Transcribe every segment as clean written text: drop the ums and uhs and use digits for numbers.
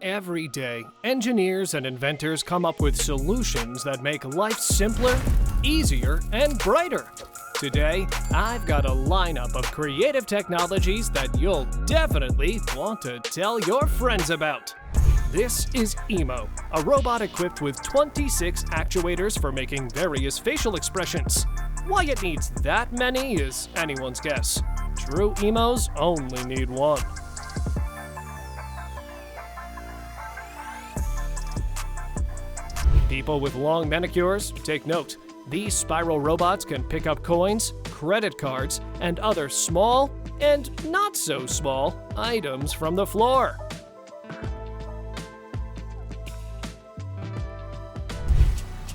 Every day, engineers and inventors come up with solutions that make life simpler, easier, and brighter. Today, I've got a lineup of creative technologies that you'll definitely want to tell your friends about. This is EMO, a robot equipped with 26 actuators for making various facial expressions. Why it needs that many is anyone's guess. True EMOs only need one. People with long manicures, take note. These spiral robots can pick up coins, credit cards, and other small and not so small items from the floor.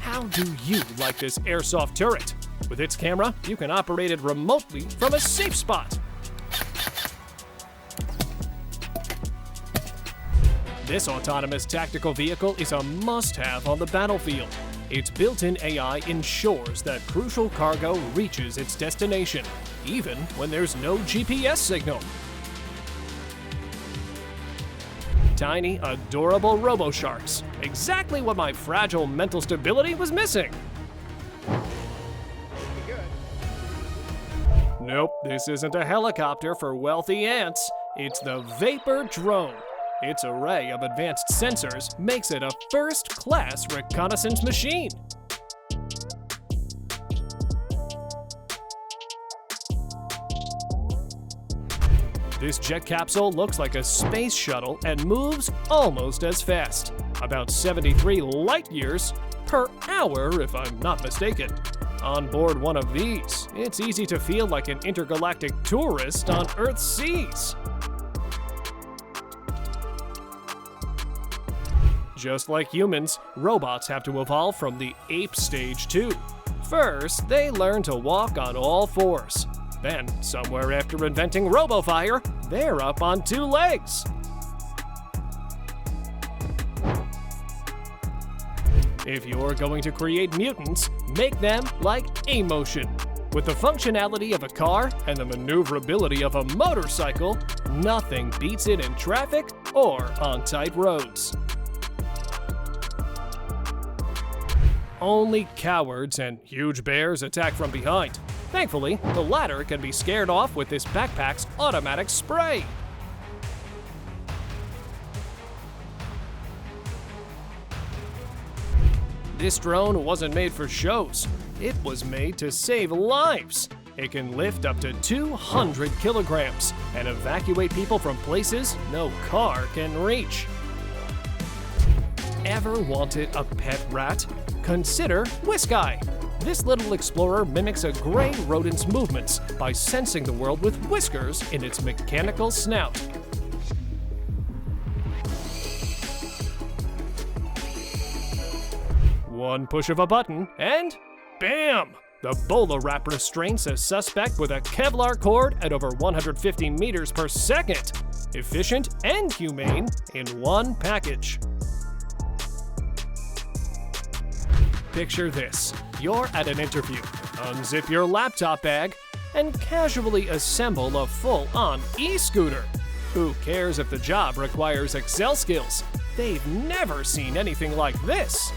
How do you like this airsoft turret? With its camera, you can operate it remotely from a safe spot. This autonomous tactical vehicle is a must-have on the battlefield. Its built-in AI ensures that crucial cargo reaches its destination, even when there's no GPS signal. Tiny, adorable robo-sharks. Exactly what my fragile mental stability was missing. Nope, this isn't a helicopter for wealthy ants. It's the Vapor Drone. Its array of advanced sensors makes it a first-class reconnaissance machine. This jet capsule looks like a space shuttle and moves almost as fast, about 73 light years per hour if I'm not mistaken. On board one of these, it's easy to feel like an intergalactic tourist on Earth's seas. Just like humans, robots have to evolve from the ape stage too. First, they learn to walk on all fours. Then, somewhere after inventing RoboFire, they're up on two legs. If you're going to create mutants, make them like A-Motion. With the functionality of a car and the maneuverability of a motorcycle, nothing beats it in traffic or on tight roads. Only cowards and huge bears attack from behind. Thankfully, the latter can be scared off with this backpack's automatic spray. This drone wasn't made for shows. It was made to save lives. It can lift up to 200 kilograms and evacuate people from places no car can reach. Ever wanted a pet rat? Consider Whiskeye. This little explorer mimics a gray rodent's movements by sensing the world with whiskers in its mechanical snout. One push of a button and bam! The bowler wrap restrains a suspect with a Kevlar cord at over 150 meters per second. Efficient and humane in one package. Picture this. You're at an interview. Unzip your laptop bag and casually assemble a full-on e-scooter. Who cares if the job requires Excel skills? They've never seen anything like this.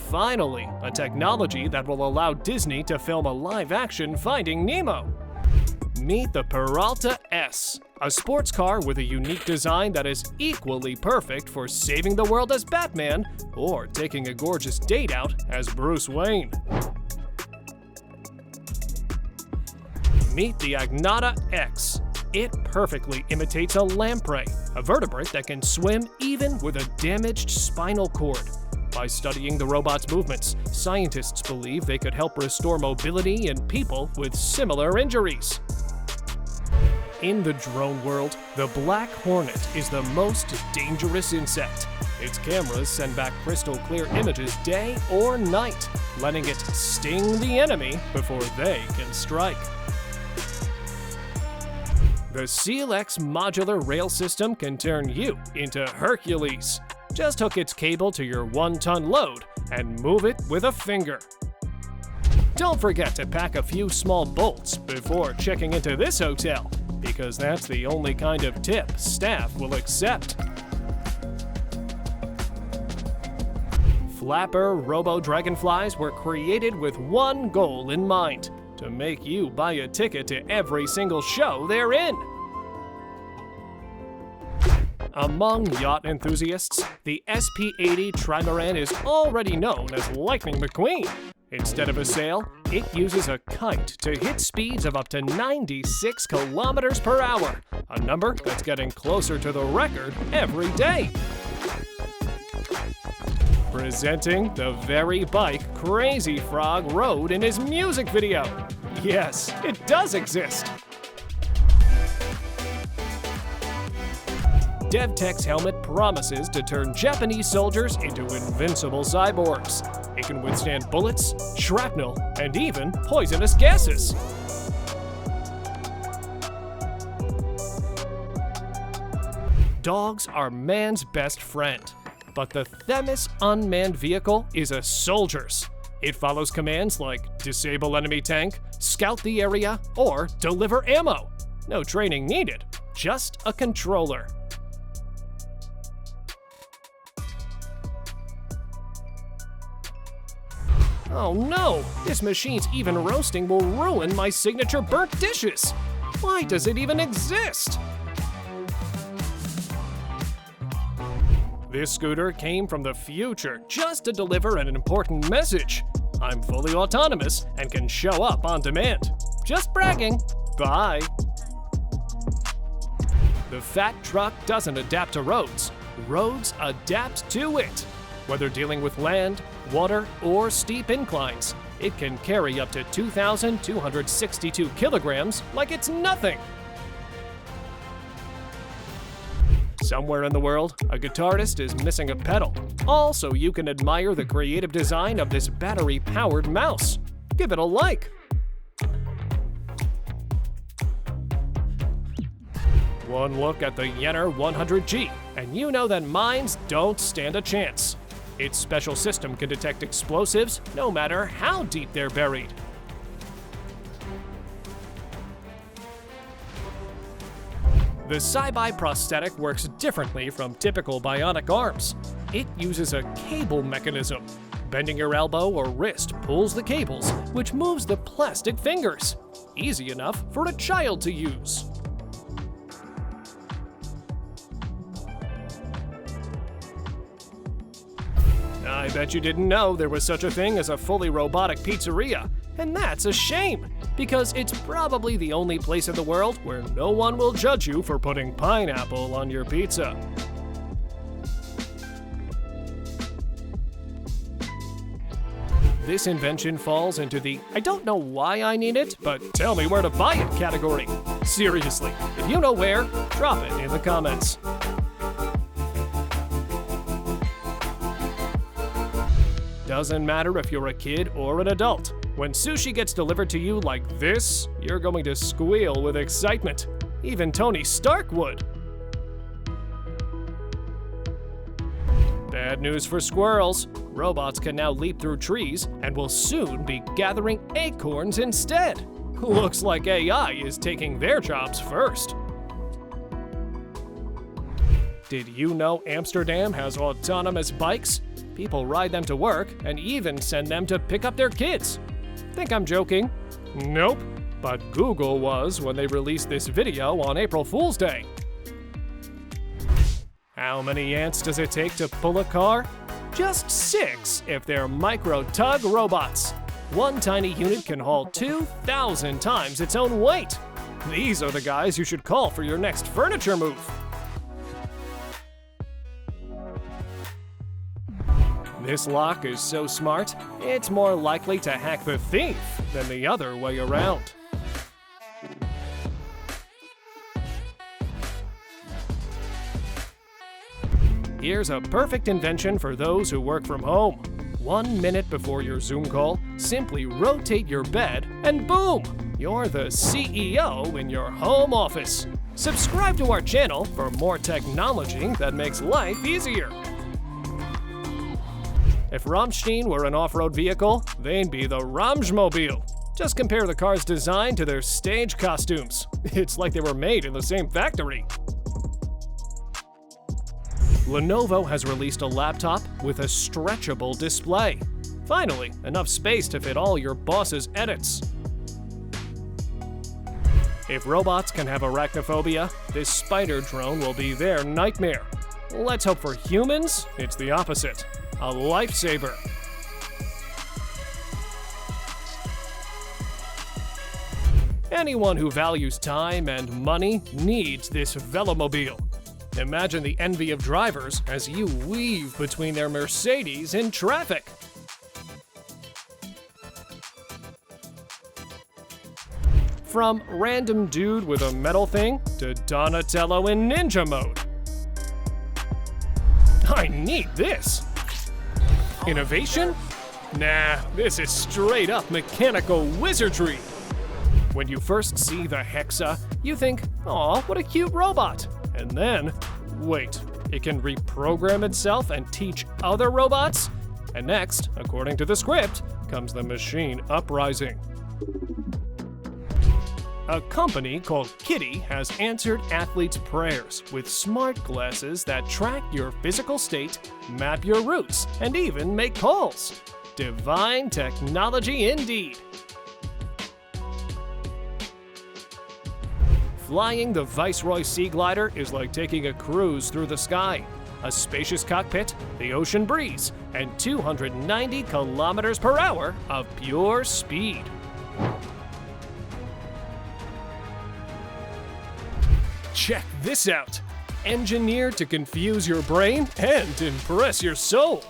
Finally, a technology that will allow Disney to film a live-action Finding Nemo. Meet the Peralta S, a sports car with a unique design that is equally perfect for saving the world as Batman or taking a gorgeous date out as Bruce Wayne. Meet the Agnata X. It perfectly imitates a lamprey, a vertebrate that can swim even with a damaged spinal cord. By studying the robot's movements, scientists believe they could help restore mobility in people with similar injuries. In the drone world, the black hornet is the most dangerous insect. Its cameras send back crystal clear images day or night, letting it sting the enemy before they can strike. The SealX modular rail system can turn you into Hercules. Just hook its cable to your 1-ton load and move it with a finger. Don't forget to pack a few small bolts before checking into this hotel. because that's the only kind of tip staff will accept. Flapper robo-dragonflies were created with one goal in mind: to make you buy a ticket to every single show they're in. Among yacht enthusiasts, the SP-80 Trimaran is already known as Lightning McQueen. Instead of a sail, it uses a kite to hit speeds of up to 96 kilometers per hour, a number that's getting closer to the record every day. Presenting the very bike Crazy Frog rode in his music video. Yes, it does exist. DevTech's helmet promises to turn Japanese soldiers into invincible cyborgs. It can withstand bullets, shrapnel, and even poisonous gases. Dogs are man's best friend, but the Themis unmanned vehicle is a soldier's. It follows commands like disable enemy tank, scout the area, or deliver ammo. No training needed, just a controller. Oh no! This machine's even roasting will ruin my signature burnt dishes! Why does it even exist? This scooter came from the future just to deliver an important message. I'm fully autonomous and can show up on demand. Just bragging. Bye. The fat truck doesn't adapt to roads. Roads adapt to it. Whether dealing with land, water, or steep inclines, it can carry up to 2,262 kilograms like it's nothing. Somewhere in the world, a guitarist is missing a pedal. Also, you can admire the creative design of this battery-powered mouse. Give it a like. One look at the Yenner 100G, and you know that mines don't stand a chance. Its special system can detect explosives no matter how deep they're buried. The SciBi prosthetic works differently from typical bionic arms. It uses a cable mechanism. Bending your elbow or wrist pulls the cables, which moves the plastic fingers. Easy enough for a child to use. I bet you didn't know there was such a thing as a fully robotic pizzeria, and that's a shame, because it's probably the only place in the world where no one will judge you for putting pineapple on your pizza. This invention falls into the "I don't know why I need it, but tell me where to buy it" category. Seriously, if you know where, drop it in the comments. Doesn't matter if you're a kid or an adult. When sushi gets delivered to you like this, you're going to squeal with excitement. Even Tony Stark would. Bad news for squirrels. Robots can now leap through trees and will soon be gathering acorns instead. Looks like AI is taking their jobs first. Did you know Amsterdam has autonomous bikes? People ride them to work and even send them to pick up their kids. Think I'm joking? Nope. But Google was when they released this video on April Fool's Day. How many ants does it take to pull a car? Just 6 if they're micro-tug robots. One tiny unit can haul 2,000 times its own weight. These are the guys you should call for your next furniture move. This lock is so smart, it's more likely to hack the thief than the other way around. Here's a perfect invention for those who work from home. 1 minute before your Zoom call, simply rotate your bed and boom! You're the CEO in your home office. Subscribe to our channel for more technology that makes life easier. If Rammstein were an off-road vehicle, they'd be the Ramschmobile. Just compare the car's design to their stage costumes. It's like they were made in the same factory. Lenovo has released a laptop with a stretchable display. Finally, enough space to fit all your boss's edits. If robots can have arachnophobia, this spider drone will be their nightmare. Let's hope for humans, it's the opposite. A lifesaver. Anyone who values time and money needs this velomobile. Imagine the envy of drivers as you weave between their Mercedes in traffic. From random dude with a metal thing to Donatello in ninja mode. I need this. Innovation? Nah, this is straight up mechanical wizardry. When you first see the Hexa, you think, aw, what a cute robot. And then, wait, it can reprogram itself and teach other robots? And next, according to the script, comes the machine uprising. A company called Kitty has answered athletes' prayers with smart glasses that track your physical state, map your routes, and even make calls. Divine technology indeed. Flying the Viceroy Sea Glider is like taking a cruise through the sky. A spacious cockpit, the ocean breeze, and 290 kilometers per hour of pure speed. Check this out! Engineered to confuse your brain and impress your soul.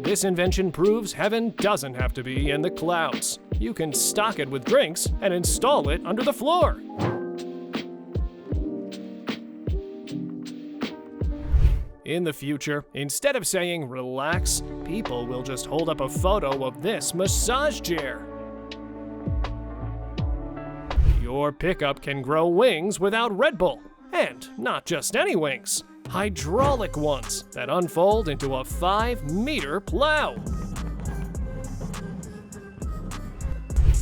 This invention proves heaven doesn't have to be in the clouds. You can stock it with drinks and install it under the floor. In the future, instead of saying relax, people will just hold up a photo of this massage chair. Your pickup can grow wings without Red Bull. And not just any wings, hydraulic ones that unfold into a 5-meter plow.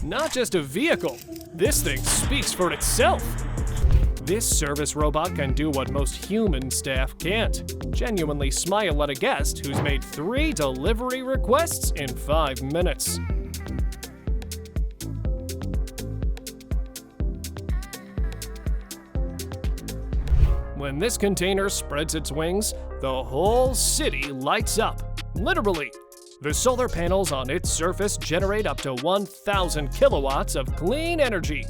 Not just a vehicle, this thing speaks for itself. This service robot can do what most human staff can't. Genuinely smile at a guest who's made 3 delivery requests in 5 minutes. When this container spreads its wings, the whole city lights up. Literally. The solar panels on its surface generate up to 1,000 kilowatts of clean energy.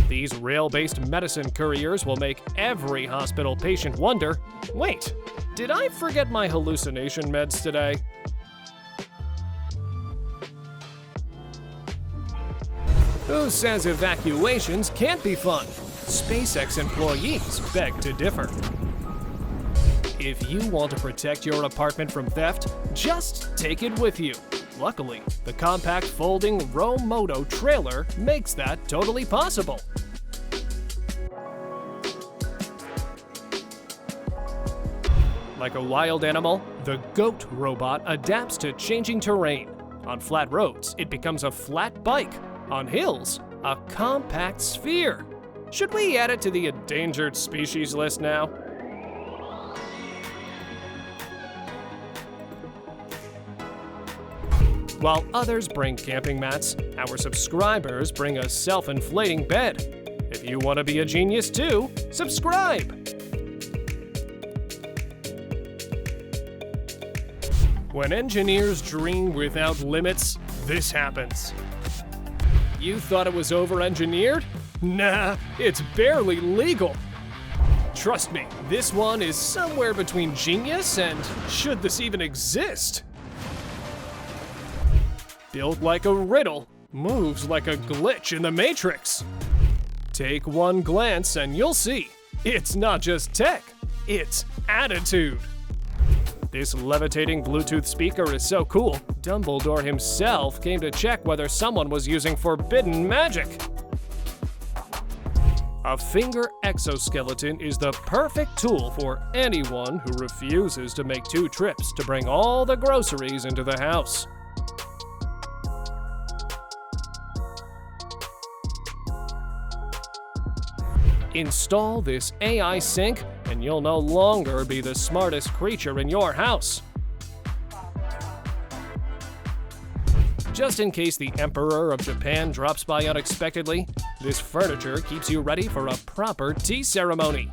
These rail-based medicine couriers will make every hospital patient wonder, wait, did I forget my hallucination meds today? Who says evacuations can't be fun? SpaceX employees beg to differ. If you want to protect your apartment from theft, just take it with you. Luckily, the compact folding Romoto trailer makes that totally possible. Like a wild animal, the goat robot adapts to changing terrain. On flat roads, it becomes a flat bike. On hills, a compact sphere. Should we add it to the endangered species list now? While others bring camping mats, our subscribers bring a self-inflating bed. If you want to be a genius too, subscribe! When engineers dream without limits, this happens. You thought it was over-engineered? Nah, it's barely legal. Trust me, this one is somewhere between genius and should this even exist? Built like a riddle, moves like a glitch in the Matrix. Take one glance and you'll see, it's not just tech, it's attitude. This levitating Bluetooth speaker is so cool, Dumbledore himself came to check whether someone was using forbidden magic. A finger exoskeleton is the perfect tool for anyone who refuses to make 2 trips to bring all the groceries into the house. Install this AI sink, and you'll no longer be the smartest creature in your house. Just in case the Emperor of Japan drops by unexpectedly, this furniture keeps you ready for a proper tea ceremony.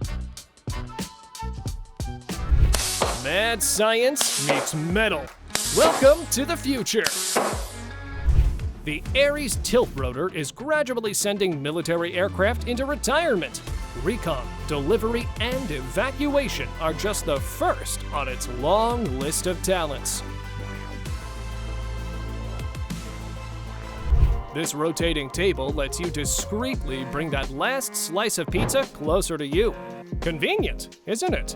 Mad science meets metal. Welcome to the future! The Ares tilt rotor is gradually sending military aircraft into retirement. Recon, delivery, and evacuation are just the first on its long list of talents. This rotating table lets you discreetly bring that last slice of pizza closer to you. Convenient, isn't it?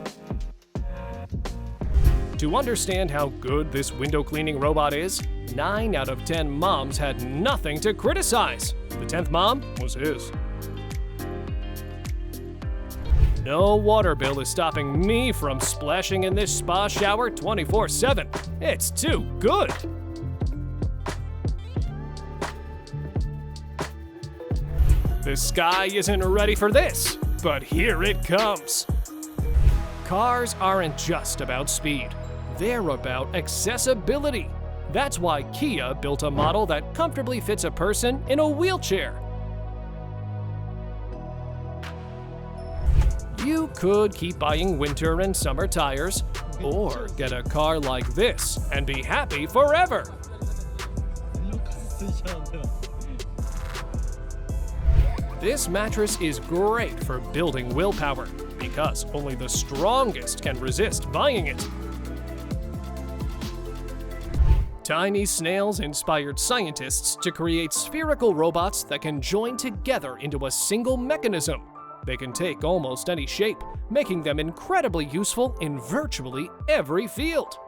To understand how good this window cleaning robot is, 9 out of 10 moms had nothing to criticize. The 10th mom was his. No water bill is stopping me from splashing in this spa shower 24/7. It's too good. The sky isn't ready for this, but here it comes. Cars aren't just about speed. They're about accessibility. That's why Kia built a model that comfortably fits a person in a wheelchair. You could keep buying winter and summer tires, or get a car like this and be happy forever. This mattress is great for building willpower, because only the strongest can resist buying it. Tiny snails inspired scientists to create spherical robots that can join together into a single mechanism. They can take almost any shape, making them incredibly useful in virtually every field.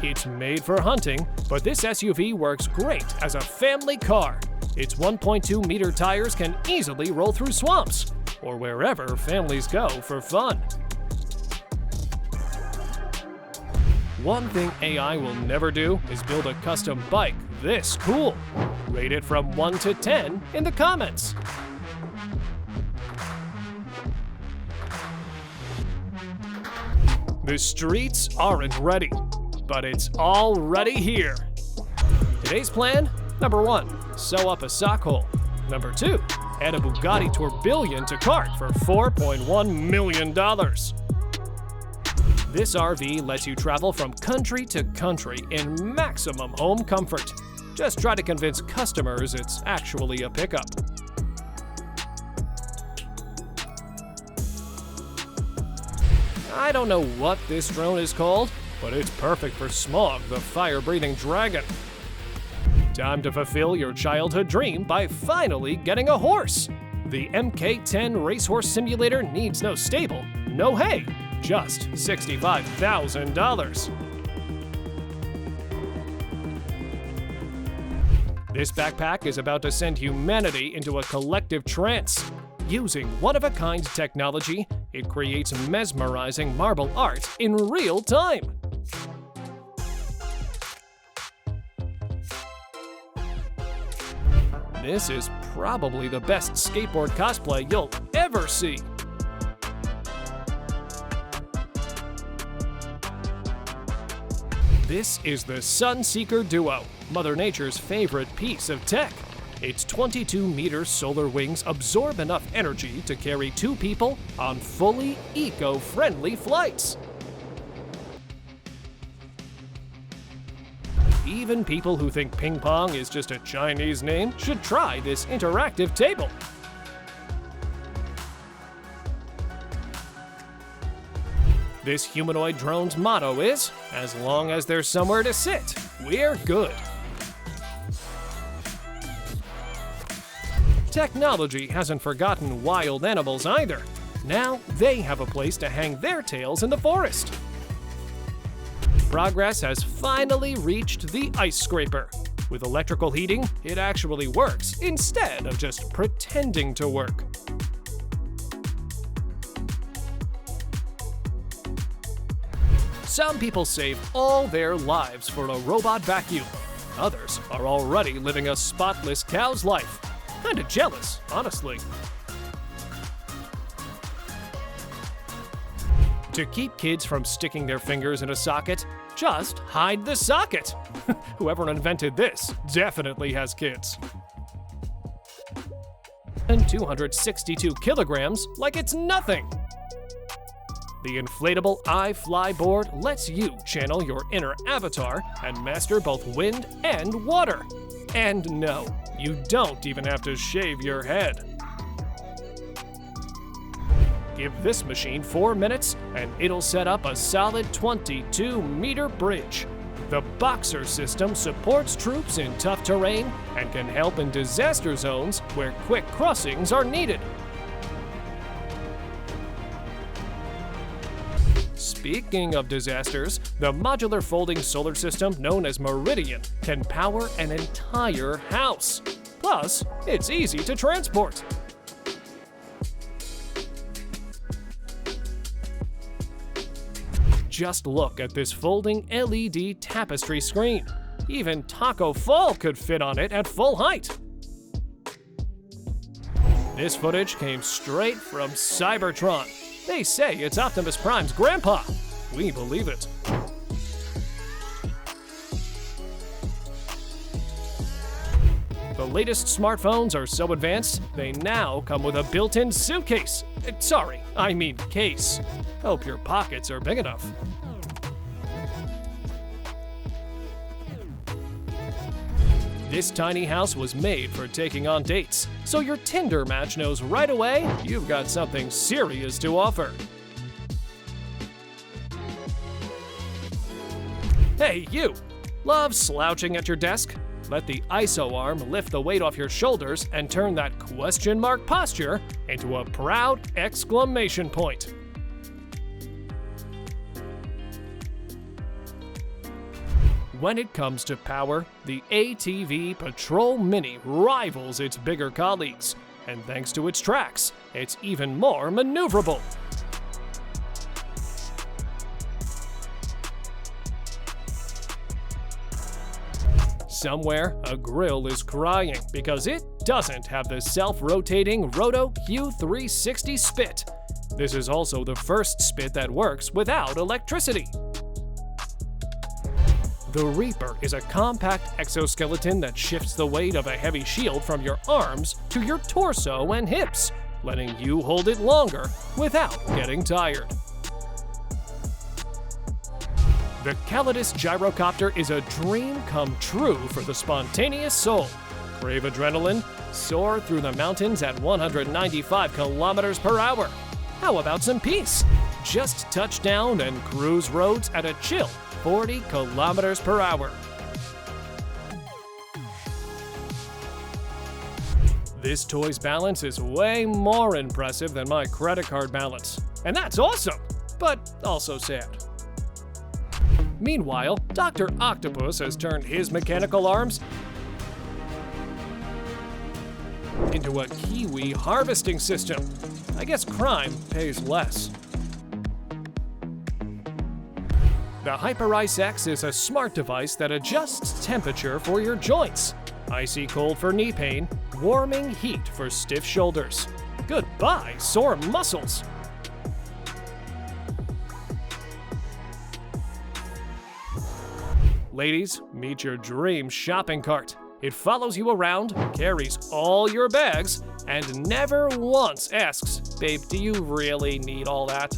It's made for hunting, but this SUV works great as a family car. Its 1.2-meter tires can easily roll through swamps, or wherever families go for fun. One thing AI will never do is build a custom bike this cool. Rate it from 1 to 10 in the comments. The streets aren't ready, but it's already here. Today's plan: number 1, sew up a sock hole. Number 2, add a Bugatti Tourbillon to cart for $4.1 million. This RV lets you travel from country to country in maximum home comfort. Just try to convince customers it's actually a pickup. I don't know what this drone is called, but it's perfect for Smog, the fire-breathing dragon. Time to fulfill your childhood dream by finally getting a horse. The MK10 Racehorse Simulator needs no stable, no hay, just $65,000. This backpack is about to send humanity into a collective trance. Using one-of-a-kind technology, it creates mesmerizing marble art in real time. This is probably the best skateboard cosplay you'll ever see. This is the Sunseeker Duo, Mother Nature's favorite piece of tech. Its 22-meter solar wings absorb enough energy to carry 2 people on fully eco-friendly flights. Even people who think ping pong is just a Chinese name should try this interactive table. This humanoid drone's motto is, "As long as there's somewhere to sit, we're good." Technology hasn't forgotten wild animals either. Now they have a place to hang their tails in the forest. Progress has finally reached the ice scraper. With electrical heating, it actually works instead of just pretending to work. Some people save all their lives for a robot vacuum. Others are already living a spotless cow's life. Kinda jealous, honestly. To keep kids from sticking their fingers in a socket, just hide the socket. Whoever invented this definitely has kids. And 262 kilograms like it's nothing. The inflatable iFly board lets you channel your inner avatar and master both wind and water. And no, you don't even have to shave your head. Give this machine 4 minutes and it'll set up a solid 22-meter bridge. The Boxer system supports troops in tough terrain and can help in disaster zones where quick crossings are needed. Speaking of disasters, the modular folding solar system known as Meridian can power an entire house. Plus, it's easy to transport. Just look at this folding LED tapestry screen. Even Taco Fall could fit on it at full height. This footage came straight from Cybertron. They say it's Optimus Prime's grandpa. We believe it. The latest smartphones are so advanced, they now come with a built-in suitcase. Sorry, I mean case. Hope your pockets are big enough. This tiny house was made for taking on dates, so your Tinder match knows right away you've got something serious to offer. Hey, you! Love slouching at your desk? Let the ISO arm lift the weight off your shoulders and turn that question mark posture into a proud exclamation point. When it comes to power, the ATV Patrol Mini rivals its bigger colleagues, and thanks to its tracks, it's even more maneuverable. Somewhere, a grill is crying because it doesn't have the self-rotating Roto Q360 spit. This is also the first spit that works without electricity. The Reaper is a compact exoskeleton that shifts the weight of a heavy shield from your arms to your torso and hips, letting you hold it longer without getting tired. The Calidus gyrocopter is a dream come true for the spontaneous soul. Crave adrenaline? Soar through the mountains at 195 kilometers per hour. How about some peace? Just touch down and cruise roads at a chill 40 kilometers per hour. This toy's balance is way more impressive than my credit card balance. And that's awesome, but also sad. Meanwhile, Dr. Octopus has turned his mechanical arms into a kiwi harvesting system. I guess crime pays less. The HyperIce X is a smart device that adjusts temperature for your joints. Icy cold for knee pain, warming heat for stiff shoulders. Goodbye, sore muscles. Ladies, meet your dream shopping cart. It follows you around, carries all your bags, and never once asks, "Babe, do you really need all that?"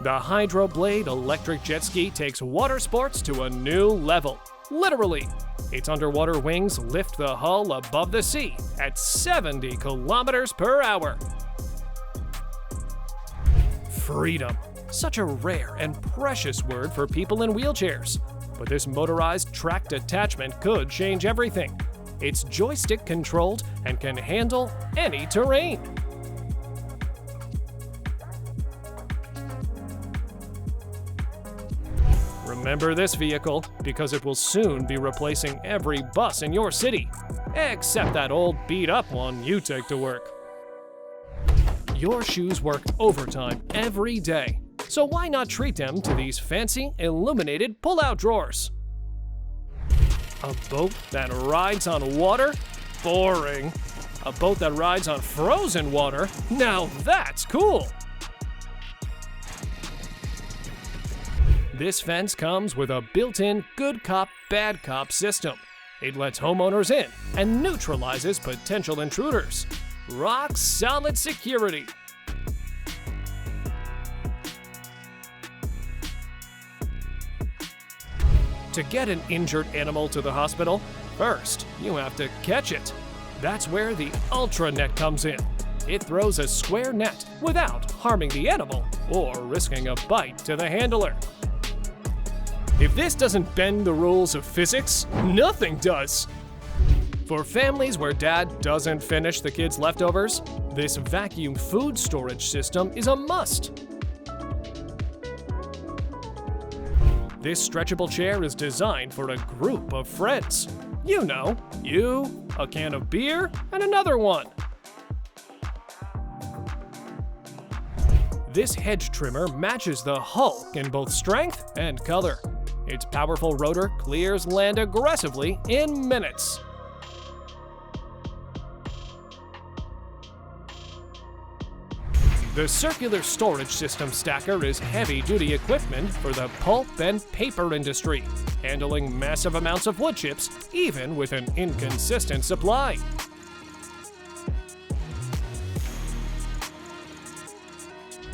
The Hydroblade electric jet ski takes water sports to a new level. Literally, its underwater wings lift the hull above the sea at 70 kilometers per hour. Freedom. Such a rare and precious word for people in wheelchairs. But this motorized tracked attachment could change everything. It's joystick controlled and can handle any terrain. Remember this vehicle, because it will soon be replacing every bus in your city, except that old beat-up one you take to work. Your shoes work overtime every day, so why not treat them to these fancy, illuminated pull-out drawers? A boat that rides on water? Boring. A boat that rides on frozen water? Now that's cool! This fence comes with a built-in good cop, bad cop system. It lets homeowners in and neutralizes potential intruders. Rock solid security. To get an injured animal to the hospital, first you have to catch it. That's where the Ultra Net comes in. It throws a square net without harming the animal or risking a bite to the handler. If this doesn't bend the rules of physics, nothing does. For families where dad doesn't finish the kids' leftovers, this vacuum food storage system is a must. This stretchable chair is designed for a group of friends. You know, you, a can of beer, and another one. This hedge trimmer matches the Hulk in both strength and color. Its powerful rotor clears land aggressively in minutes. The circular storage system stacker is heavy-duty equipment for the pulp and paper industry, handling massive amounts of wood chips, even with an inconsistent supply.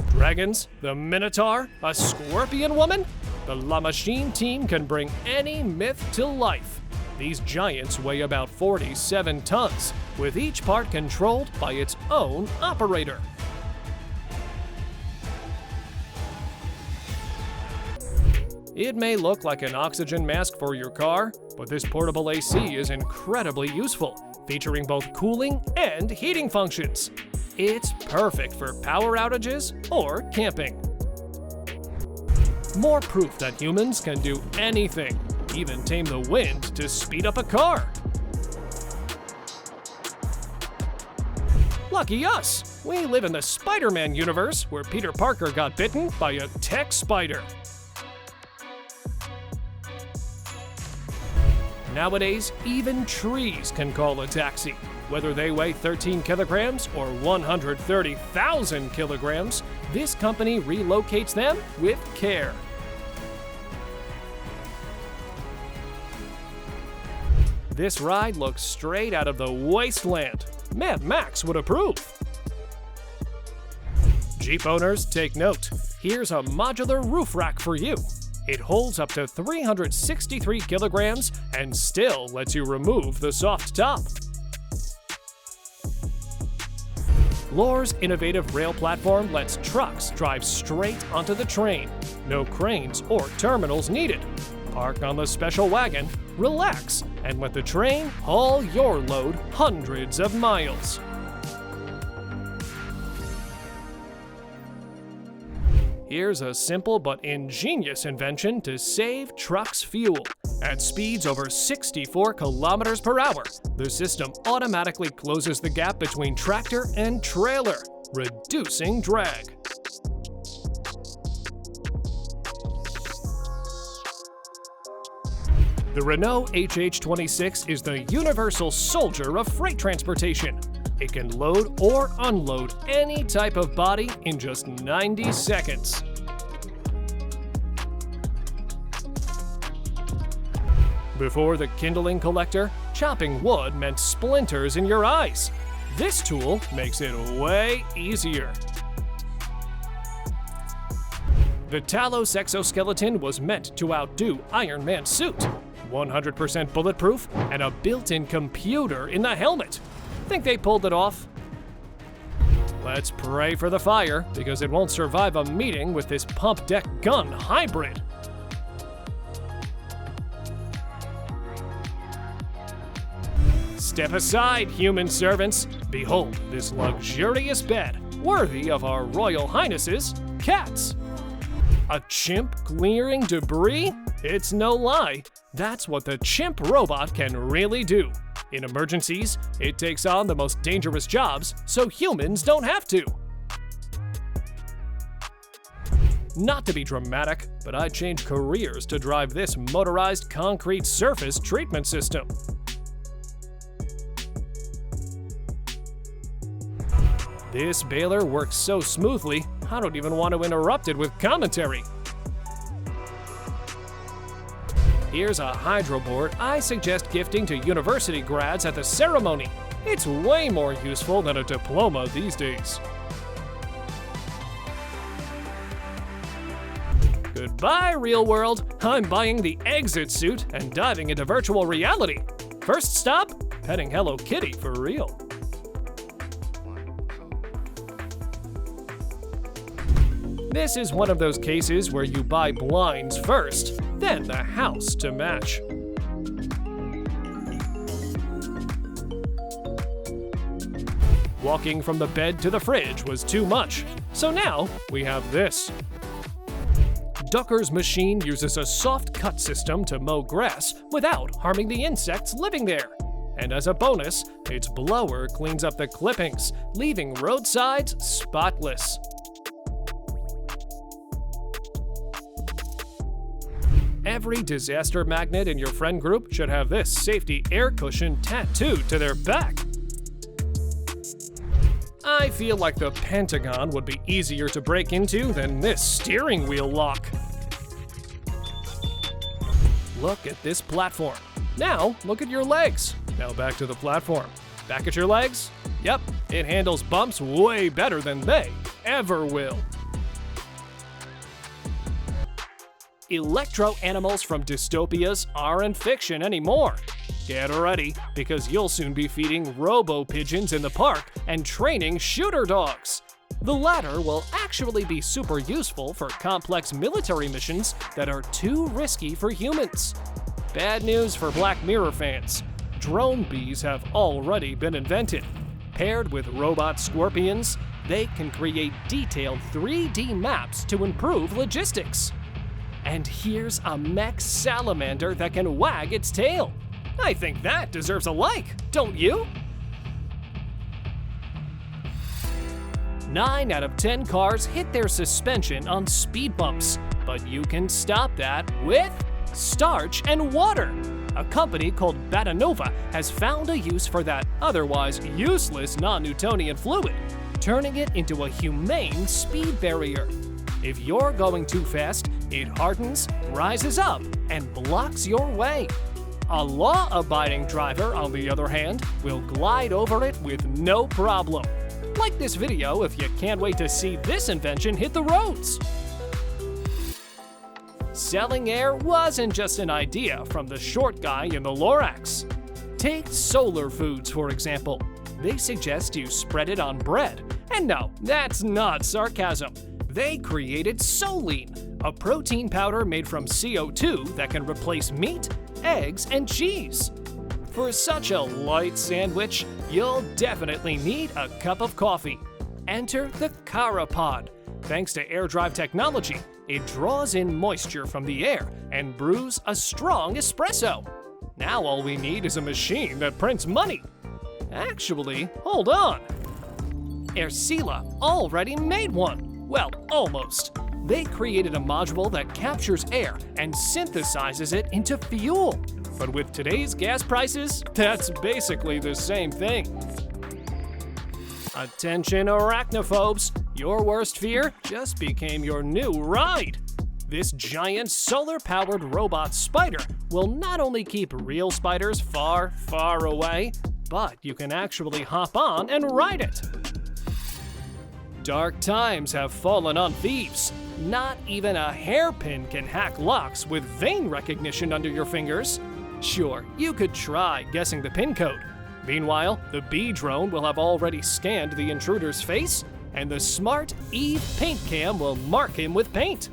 Dragons, the Minotaur, a scorpion woman? The La Machine team can bring any myth to life. These giants weigh about 47 tons, with each part controlled by its own operator. It may look like an oxygen mask for your car, but this portable AC is incredibly useful, featuring both cooling and heating functions. It's perfect for power outages or camping. More proof that humans can do anything, even tame the wind to speed up a car. Lucky us! We live in the Spider-Man universe where Peter Parker got bitten by a tech spider. Nowadays, even trees can call a taxi. Whether they weigh 13 kilograms or 130,000 kilograms, this company relocates them with care. This ride looks straight out of the wasteland. Mad Max would approve. Jeep owners, take note. Here's a modular roof rack for you. It holds up to 363 kilograms and still lets you remove the soft top. Lore's innovative rail platform lets trucks drive straight onto the train. No cranes or terminals needed. Park on the special wagon, relax, and let the train haul your load hundreds of miles. Here's a simple but ingenious invention to save trucks fuel. At speeds over 64 kilometers per hour, the system automatically closes the gap between tractor and trailer, reducing drag. The Renault HH26 is the universal soldier of freight transportation. It can load or unload any type of body in just 90 seconds. Before the kindling collector, chopping wood meant splinters in your eyes. This tool makes it way easier. The Talos exoskeleton was meant to outdo Iron Man's suit. 100% bulletproof and a built-in computer in the helmet. Think they pulled it off? Let's pray for the fire, because it won't survive a meeting with this pump deck gun hybrid. Step aside, human servants. Behold this luxurious bed, worthy of our royal highnesses, cats. A chimp clearing debris? It's no lie. That's what the chimp robot can really do. In emergencies, it takes on the most dangerous jobs so humans don't have to. Not to be dramatic, but I'd change careers to drive this motorized concrete surface treatment system. This baler works so smoothly, I don't even want to interrupt it with commentary. Here's a hydro board I suggest gifting to university grads at the ceremony. It's way more useful than a diploma these days. Goodbye, real world. I'm buying the exit suit and diving into virtual reality. First stop, petting Hello Kitty for real. This is one of those cases where you buy blinds first, then the house to match. Walking from the bed to the fridge was too much, so now we have this. Ducker's machine uses a soft cut system to mow grass without harming the insects living there. And as a bonus, its blower cleans up the clippings, leaving roadsides spotless. Every disaster magnet in your friend group should have this safety air cushion tattooed to their back. I feel like the Pentagon would be easier to break into than this steering wheel lock. Look at this platform. Now, look at your legs. Now back to the platform. Back at your legs? Yep, it handles bumps way better than they ever will. Electro animals from dystopias aren't fiction anymore. Get ready, because you'll soon be feeding robo-pigeons in the park and training shooter dogs. The latter will actually be super useful for complex military missions that are too risky for humans. Bad news for Black Mirror fans. Drone bees have already been invented. Paired with robot scorpions, they can create detailed 3D maps to improve logistics. And here's a mech salamander that can wag its tail. I think that deserves a like, don't you? 9 out of 10 cars hit their suspension on speed bumps, but you can stop that with starch and water. A company called Batanova has found a use for that otherwise useless non-Newtonian fluid, turning it into a humane speed barrier. If you're going too fast, it hardens, rises up, and blocks your way. A law-abiding driver, on the other hand, will glide over it with no problem. Like this video if you can't wait to see this invention hit the roads. Selling air wasn't just an idea from the short guy in the Lorax. Take Solar Foods, for example. They suggest you spread it on bread. And no, that's not sarcasm. They created Solein, a protein powder made from CO2 that can replace meat, eggs, and cheese. For such a light sandwich, you'll definitely need a cup of coffee. Enter the Carapod. Thanks to air drive technology, it draws in moisture from the air and brews a strong espresso. Now all we need is a machine that prints money. Actually, hold on. Aircila already made one. Well, almost. They created a module that captures air and synthesizes it into fuel. But with today's gas prices, that's basically the same thing. Attention arachnophobes, your worst fear just became your new ride. This giant solar-powered robot spider will not only keep real spiders far, far away, but you can actually hop on and ride it. Dark times have fallen on thieves. Not even a hairpin can hack locks with vein recognition under your fingers. Sure, you could try guessing the pin code. Meanwhile, the bee drone will have already scanned the intruder's face, and the smart Eve paint cam will mark him with paint.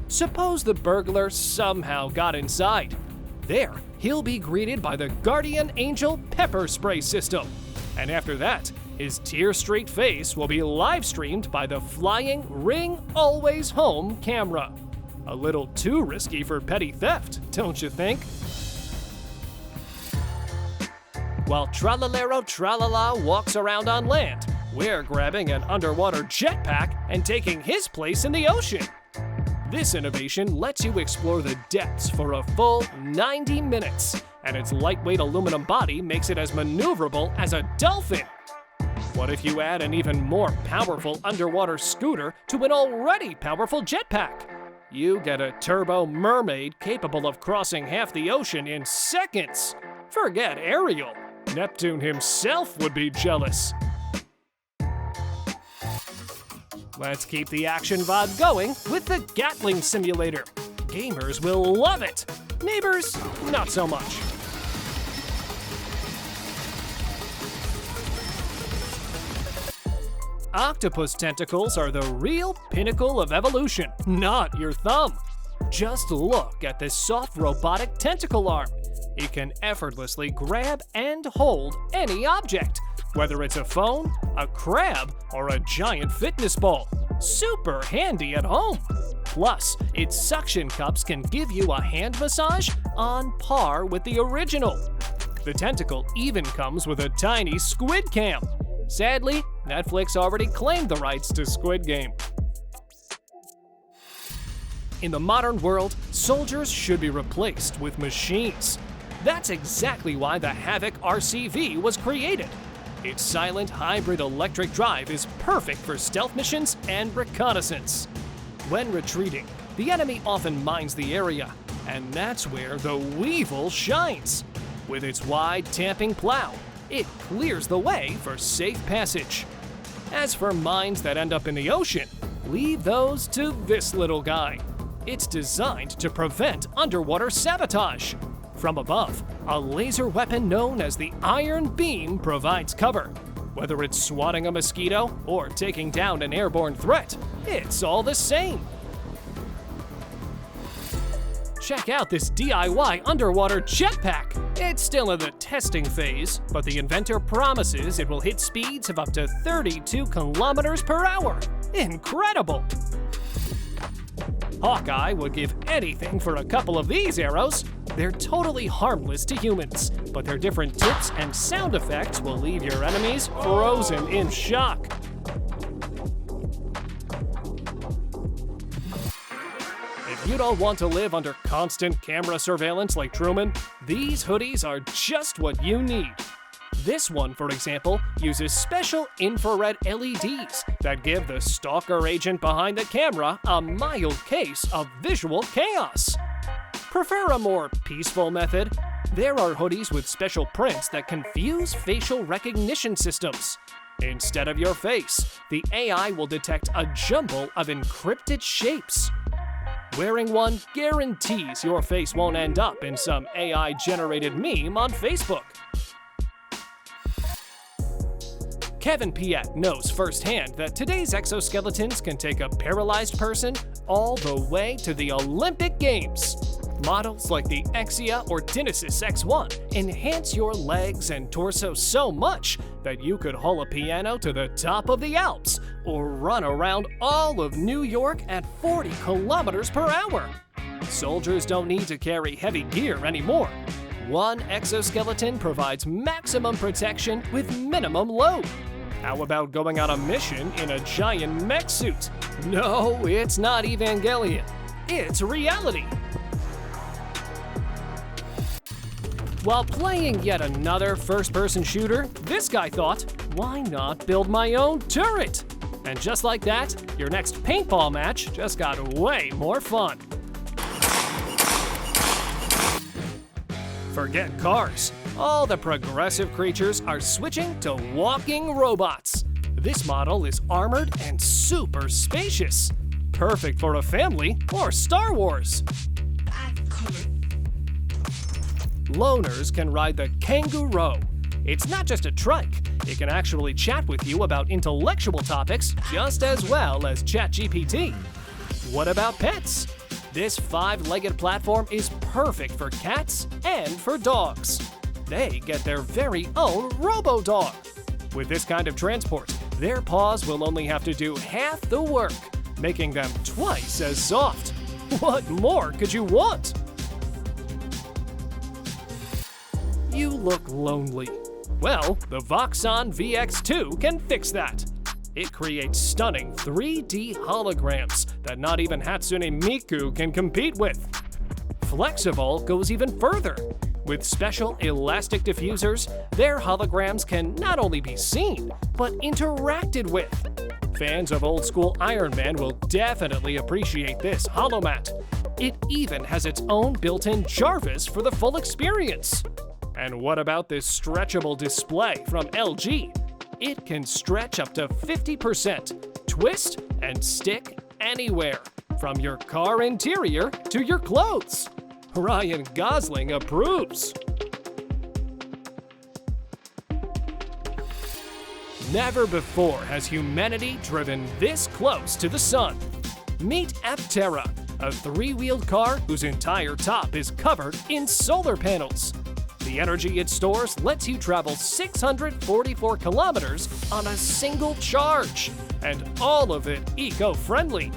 Suppose the burglar somehow got inside. There, he'll be greeted by the Guardian Angel pepper spray system. And after that, His tear-streaked face will be live-streamed by the flying Ring Always Home camera. A little too risky for petty theft, don't you think? While Tralalero Tralala walks around on land, we're grabbing an underwater jetpack and taking his place in the ocean. This innovation lets you explore the depths for a full 90 minutes, and its lightweight aluminum body makes it as maneuverable as a dolphin. What if you add an even more powerful underwater scooter to an already powerful jetpack? You get a turbo mermaid capable of crossing half the ocean in seconds. Forget Ariel. Neptune himself would be jealous. Let's keep the action vibe going with the Gatling Simulator. Gamers will love it. Neighbors, not so much. Octopus tentacles are the real pinnacle of evolution, not your thumb. Just look at this soft robotic tentacle arm. It can effortlessly grab and hold any object, whether it's a phone, a crab, or a giant fitness ball. Super handy at home. Plus, its suction cups can give you a hand massage on par with the original. The tentacle even comes with a tiny squid cam. Sadly, Netflix already claimed the rights to Squid Game. In the modern world, soldiers should be replaced with machines. That's exactly why the Havoc RCV was created. Its silent hybrid electric drive is perfect for stealth missions and reconnaissance. When retreating, the enemy often mines the area, and that's where the Weevil shines. With its wide tamping plow, it clears the way for safe passage. As for mines that end up in the ocean, leave those to this little guy. It's designed to prevent underwater sabotage. From above, a laser weapon known as the Iron Beam provides cover. Whether it's swatting a mosquito or taking down an airborne threat, it's all the same. Check out this DIY underwater jetpack. It's still in the testing phase, but the inventor promises it will hit speeds of up to 32 kilometers per hour. Incredible! Hawkeye would give anything for a couple of these arrows. They're totally harmless to humans, but their different tips and sound effects will leave your enemies frozen in shock. If you don't want to live under constant camera surveillance like Truman, these hoodies are just what you need. This one, for example, uses special infrared LEDs that give the stalker agent behind the camera a mild case of visual chaos. Prefer a more peaceful method? There are hoodies with special prints that confuse facial recognition systems. Instead of your face, the AI will detect a jumble of encrypted shapes. Wearing one guarantees your face won't end up in some AI-generated meme on Facebook. Kevin Piat knows firsthand that today's exoskeletons can take a paralyzed person all the way to the Olympic Games. Models like the Exia or Dynesis X1 enhance your legs and torso so much that you could haul a piano to the top of the Alps or run around all of New York at 40 kilometers per hour. Soldiers don't need to carry heavy gear anymore. One exoskeleton provides maximum protection with minimum load. How about going on a mission in a giant mech suit? No, it's not Evangelion. It's reality. While playing yet another first-person shooter, this guy thought, why not build my own turret? And just like that, your next paintball match just got way more fun. Forget cars. All the progressive creatures are switching to walking robots. This model is armored and super spacious. Perfect for a family or Star Wars. Loners can ride the Kangaroo. It's not just a trike. It can actually chat with you about intellectual topics just as well as ChatGPT. What about pets? This 5-legged platform is perfect for cats and for dogs. They get their very own robo-dog. With this kind of transport, their paws will only have to do half the work, making them twice as soft. What more could you want? You look lonely. Well, the Voxon VX2 can fix that. It creates stunning 3D holograms that not even Hatsune Miku can compete with. Flexible goes even further. With special elastic diffusers, their holograms can not only be seen, but interacted with. Fans of old-school Iron Man will definitely appreciate this holomat. It even has its own built-in Jarvis for the full experience. And what about this stretchable display from LG? It can stretch up to 50%, twist and stick anywhere, from your car interior to your clothes. Ryan Gosling approves. Never before has humanity driven this close to the sun. Meet Aptera, a three-wheeled car whose entire top is covered in solar panels. The energy it stores lets you travel 644 kilometers on a single charge, and all of it eco-friendly.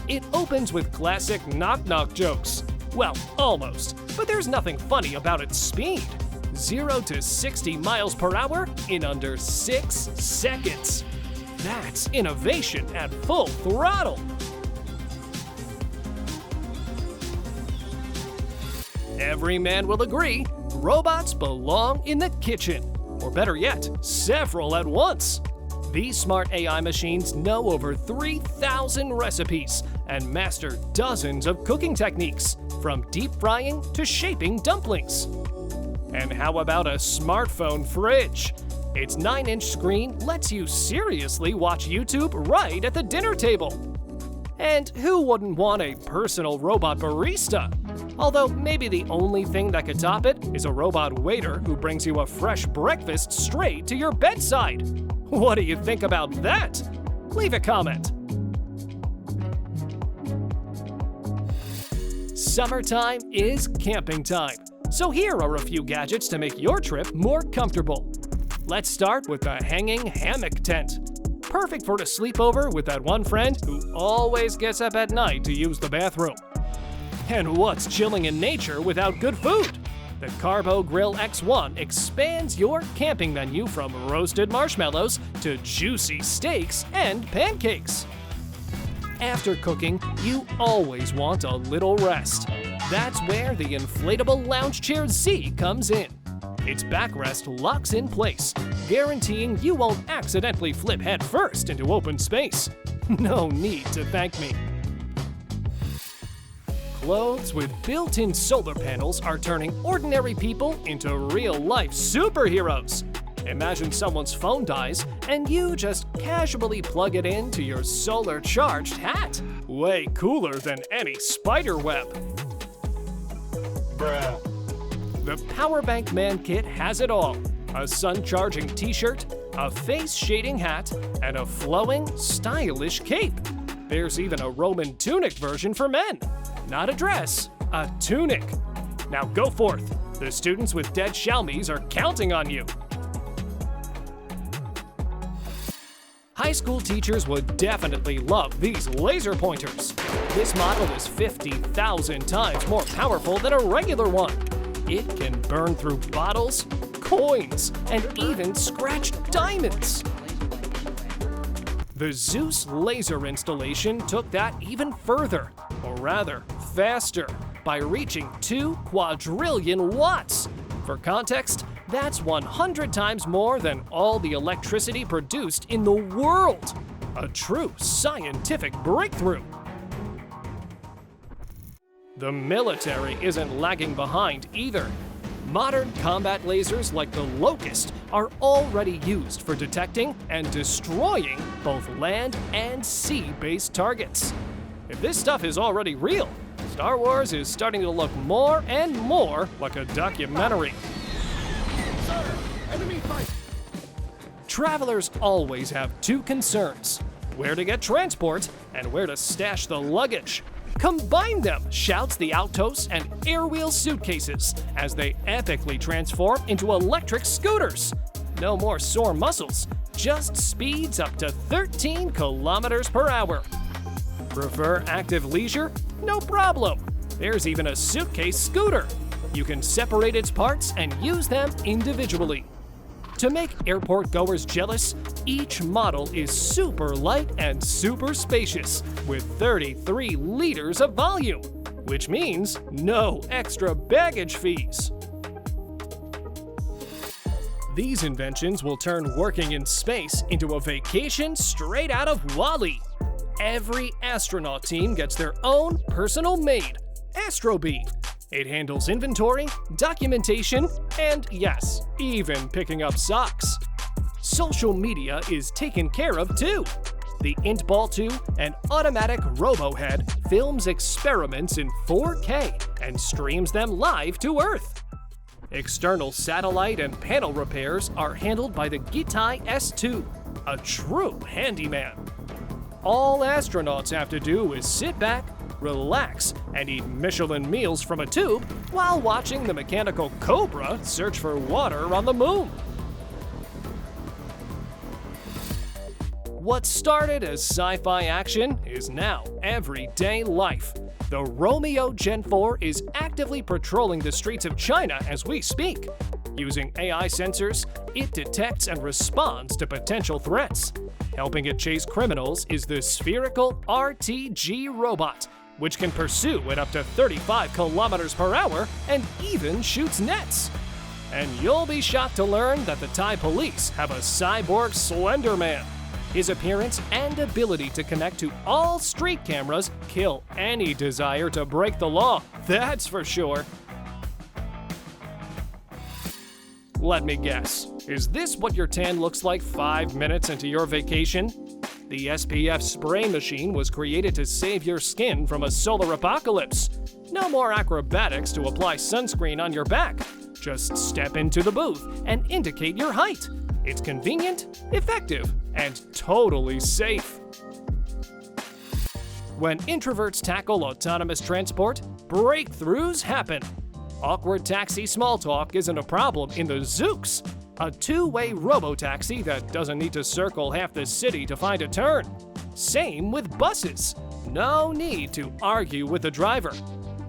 It opens with classic knock-knock jokes. Well, almost, but there's nothing funny about its speed. 0 to 60 miles per hour in under 6 seconds. That's innovation at full throttle. Every man will agree, robots belong in the kitchen, or better yet, several at once. These smart AI machines know over 3,000 recipes and master dozens of cooking techniques, from deep frying to shaping dumplings. And how about a smartphone fridge? Its 9-inch screen lets you seriously watch YouTube right at the dinner table. And who wouldn't want a personal robot barista? Although maybe the only thing that could top it is a robot waiter who brings you a fresh breakfast straight to your bedside. What do you think about that? Leave a comment. Summertime is camping time, so here are a few gadgets to make your trip more comfortable. Let's start with the hanging hammock tent. Perfect for a sleepover with that one friend who always gets up at night to use the bathroom. And what's chilling in nature without good food? The Carbo Grill X1 expands your camping menu from roasted marshmallows to juicy steaks and pancakes. After cooking, you always want a little rest. That's where the inflatable lounge chair Z comes in. Its backrest locks in place, guaranteeing you won't accidentally flip headfirst into open space. No need to thank me. Clothes with built-in solar panels are turning ordinary people into real-life superheroes. Imagine someone's phone dies and you just casually plug it into your solar-charged hat. Way cooler than any spider web. Bruh. The Powerbank Man Kit has it all. A sun-charging t-shirt, a face-shading hat, and a flowing, stylish cape. There's even a Roman tunic version for men. Not a dress, a tunic. Now go forth. The students with dead Xiaomis are counting on you. High school teachers would definitely love these laser pointers. This model is 50,000 times more powerful than a regular one. It can burn through bottles, coins, and even scratch diamonds. The Zeus laser installation took that even further, or rather, faster, by reaching 2 quadrillion watts. For context, that's 100 times more than all the electricity produced in the world. A true scientific breakthrough. The military isn't lagging behind either. Modern combat lasers like the Locust are already used for detecting and destroying both land and sea-based targets. If this stuff is already real, Star Wars is starting to look more and more like a documentary. Sir, enemy fight! Travelers always have two concerns: where to get transport and where to stash the luggage. Combine them, shouts the Altos and Airwheel suitcases as they epically transform into electric scooters. No more sore muscles, just speeds up to 13 kilometers per hour. Prefer active leisure? No problem. There's even a suitcase scooter. You can separate its parts and use them individually. To make airport goers jealous, each model is super light and super spacious with 33 liters of volume, which means no extra baggage fees. These inventions will turn working in space into a vacation straight out of WALL-E. Every astronaut team gets their own personal-made Astrobee. It handles inventory, documentation, and yes, even picking up socks. Social media is taken care of too. The Intball 2, an automatic robo-head, films experiments in 4K and streams them live to Earth. External satellite and panel repairs are handled by the Gitai S2, a true handyman. All astronauts have to do is sit back, relax, and eat Michelin meals from a tube while watching the mechanical Cobra search for water on the moon. What started as sci-fi action is now everyday life. The Romeo Gen 4 is actively patrolling the streets of China as we speak. Using AI sensors, it detects and responds to potential threats. Helping it chase criminals is the spherical RTG robot, which can pursue at up to 35 kilometers per hour and even shoots nets. And you'll be shocked to learn that the Thai police have a cyborg Slender Man. His appearance and ability to connect to all street cameras kill any desire to break the law, that's for sure. Let me guess, is this what your tan looks like 5 minutes into your vacation? The SPF spray machine was created to save your skin from a solar apocalypse. No more acrobatics to apply sunscreen on your back. Just step into the booth and indicate your height. It's convenient, effective, and totally safe. When introverts tackle autonomous transport, breakthroughs happen. Awkward taxi small talk isn't a problem in the Zooks, a two-way robo-taxi that doesn't need to circle half the city to find a turn. Same with buses. No need to argue with the driver.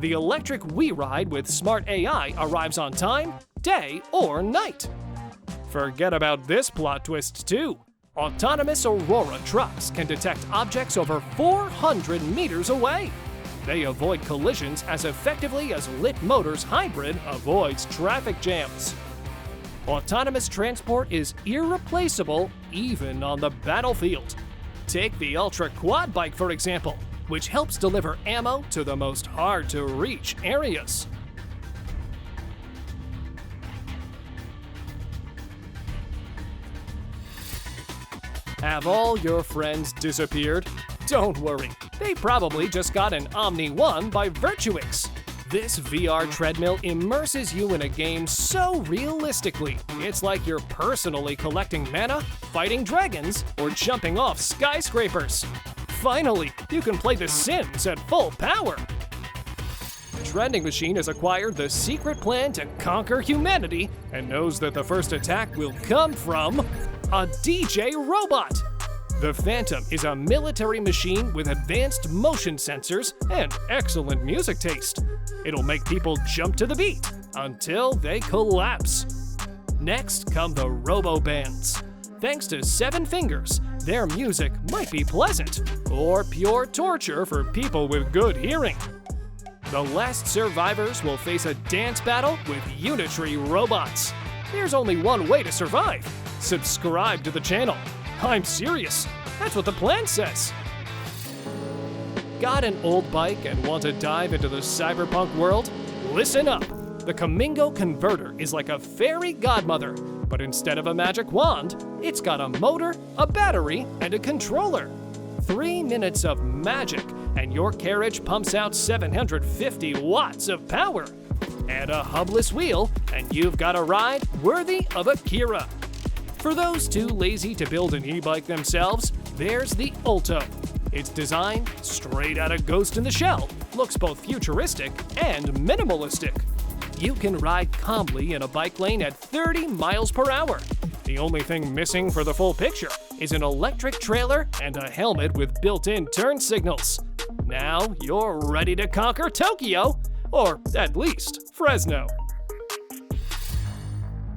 The electric WeRide with smart AI arrives on time, day or night. Forget about this plot twist too. Autonomous Aurora trucks can detect objects over 400 meters away. They avoid collisions as effectively as Lit Motors Hybrid avoids traffic jams. Autonomous transport is irreplaceable even on the battlefield. Take the Ultra Quad Bike, for example, which helps deliver ammo to the most hard-to-reach areas. Have all your friends disappeared? Don't worry, they probably just got an Omni One by Virtuix. This VR treadmill immerses you in a game so realistically, it's like you're personally collecting mana, fighting dragons, or jumping off skyscrapers. Finally, you can play The Sims at full power. Trending Machine has acquired the secret plan to conquer humanity and knows that the first attack will come from a DJ robot. The Phantom is a military machine with advanced motion sensors and excellent music taste. It'll make people jump to the beat until they collapse. Next come the Robo-Bands. Thanks to 7 fingers, their music might be pleasant or pure torture for people with good hearing. The last survivors will face a dance battle with Unitary robots. There's only one way to survive. Subscribe to the channel. I'm serious. That's what the plan says. Got an old bike and want to dive into the cyberpunk world? Listen up. The Kamingo Converter is like a fairy godmother, but instead of a magic wand, it's got a motor, a battery, and a controller. 3 minutes of magic, and your carriage pumps out 750 watts of power. Add a hubless wheel, and you've got a ride worthy of Akira. For those too lazy to build an e-bike themselves, there's the Ulto. It's designed straight out of Ghost in the Shell, looks both futuristic and minimalistic. You can ride calmly in a bike lane at 30 miles per hour. The only thing missing for the full picture is an electric trailer and a helmet with built-in turn signals. Now you're ready to conquer Tokyo, or at least Fresno.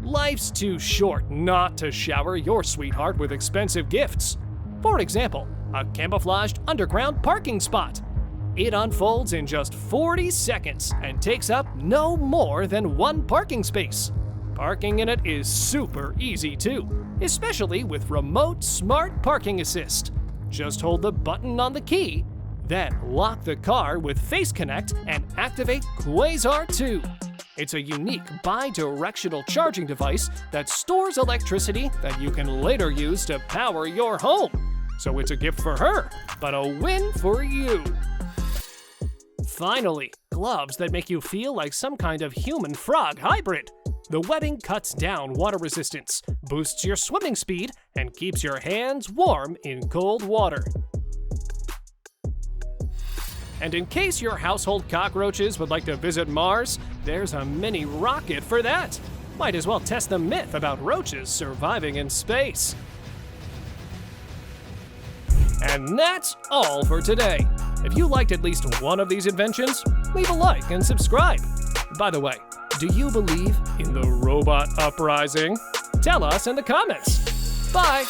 Life's too short not to shower your sweetheart with expensive gifts. For example, a camouflaged underground parking spot. It unfolds in just 40 seconds and takes up no more than one parking space. Parking in it is super easy too, especially with remote smart parking assist. Just hold the button on the key, then lock the car with Face Connect and activate Quasar 2. It's a unique bi-directional charging device that stores electricity that you can later use to power your home. So it's a gift for her, but a win for you. Finally, gloves that make you feel like some kind of human frog hybrid. The webbing cuts down water resistance, boosts your swimming speed, and keeps your hands warm in cold water. And in case your household cockroaches would like to visit Mars, there's a mini rocket for that. Might as well test the myth about roaches surviving in space. And that's all for today. If you liked at least one of these inventions, leave a like and subscribe. By the way, do you believe in the robot uprising? Tell us in the comments. Bye!